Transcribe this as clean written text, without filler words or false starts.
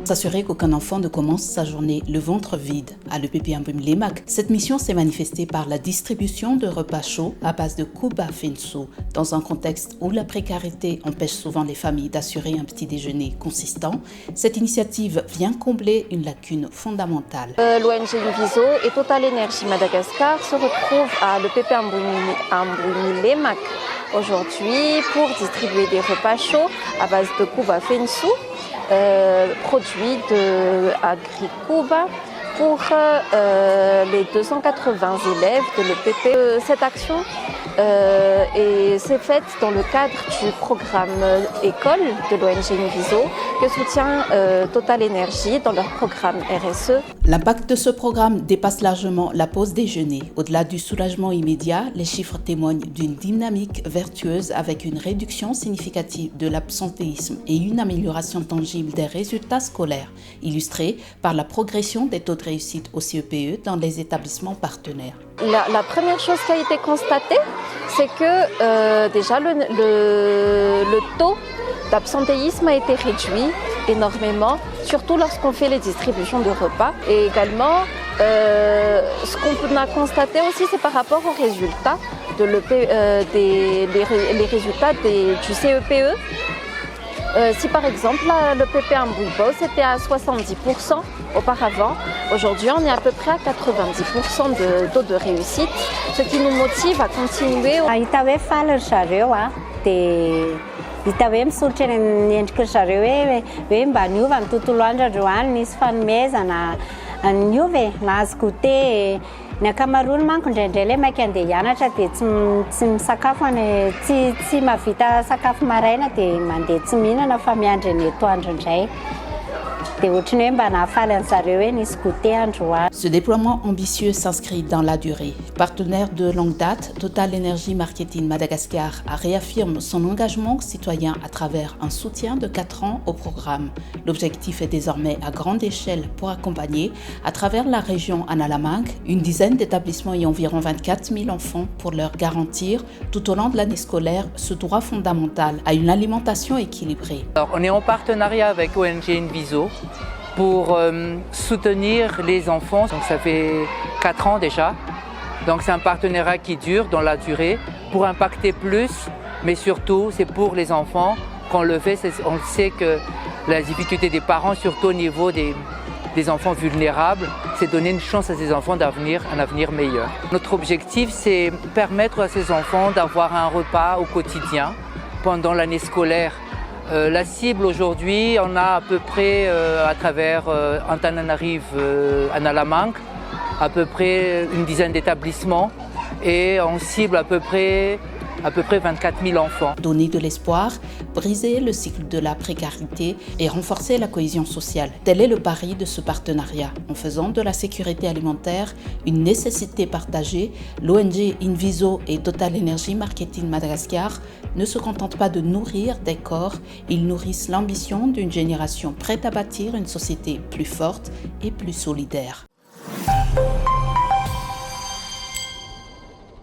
S'assurer qu'aucun enfant ne commence sa journée le ventre vide. À l'EPP Mbouimilemac, cette mission s'est manifestée par la distribution de repas chauds à base de kuba fensou. Dans un contexte où la précarité empêche souvent les familles d'assurer un petit déjeuner consistant, cette initiative vient combler une lacune fondamentale. L'ONG Inviso et Total Energy Madagascar se retrouvent à l'EPP Mbouimilemac aujourd'hui pour distribuer des repas chauds à base de kuba fensou. Produit de AgriCuba pour les 280 élèves de l'EPP. Cette action s'est faite dans le cadre du programme École de l'ONG Inviso que soutient Total Energy dans leur programme RSE. L'impact de ce programme dépasse largement la pause déjeuner. Au-delà du soulagement immédiat, les chiffres témoignent d'une dynamique vertueuse avec une réduction significative de l'absentéisme et une amélioration tangible des résultats scolaires, illustrée par la progression des taux de réussite au CEPE dans les établissements partenaires. La première chose qui a été constatée, c'est que déjà le taux d'absentéisme a été réduit énormément, surtout lorsqu'on fait les distributions de repas. Et également, ce qu'on a constaté aussi, c'est par rapport aux résultats, les résultats du CEPE. Si par exemple l'EPP Mbouimbo c'était à 70% auparavant, aujourd'hui on est à peu près à 90% de taux de réussite, ce qui nous motive à continuer. Itave misotro eny endrika zareo hoe mba niova ny tontolo andro nisy fanomezana niova nahazo goûter ny ankamaroany manko indraindray ilay maika andeha hianatra dia tsy misakafo tsy mahavita sakafo maraina dia mandeha tsy mihinana fa miandry ny atoandro indray. Ce déploiement ambitieux s'inscrit dans la durée. Partenaire de longue date, Total Energy Marketing Madagascar réaffirme son engagement citoyen à travers un soutien de 4 ans au programme. L'objectif est désormais à grande échelle pour accompagner, à travers la région Analamang, une dizaine d'établissements et environ 24 000 enfants pour leur garantir, tout au long de l'année scolaire, ce droit fondamental à une alimentation équilibrée. Alors, on est en partenariat avec ONG Inviso pour soutenir les enfants. Donc ça fait 4 ans déjà. Donc c'est un partenariat qui dure dans la durée pour impacter plus, mais surtout c'est pour les enfants. Quand on le fait, on sait que la difficulté des parents, surtout au niveau des enfants vulnérables, c'est donner une chance à ces enfants d'avoir un avenir meilleur. Notre objectif, c'est permettre à ces enfants d'avoir un repas au quotidien pendant l'année scolaire. La cible aujourd'hui, on a à peu près à travers Antananarive, Analamang, à peu près une dizaine d'établissements et on cible à peu près 24 000 enfants. Donner de l'espoir, briser le cycle de la précarité et renforcer la cohésion sociale. Tel est le pari de ce partenariat. En faisant de la sécurité alimentaire une nécessité partagée, l'ONG Inviso et Total Energy Marketing Madagascar ne se contentent pas de nourrir des corps, ils nourrissent l'ambition d'une génération prête à bâtir une société plus forte et plus solidaire.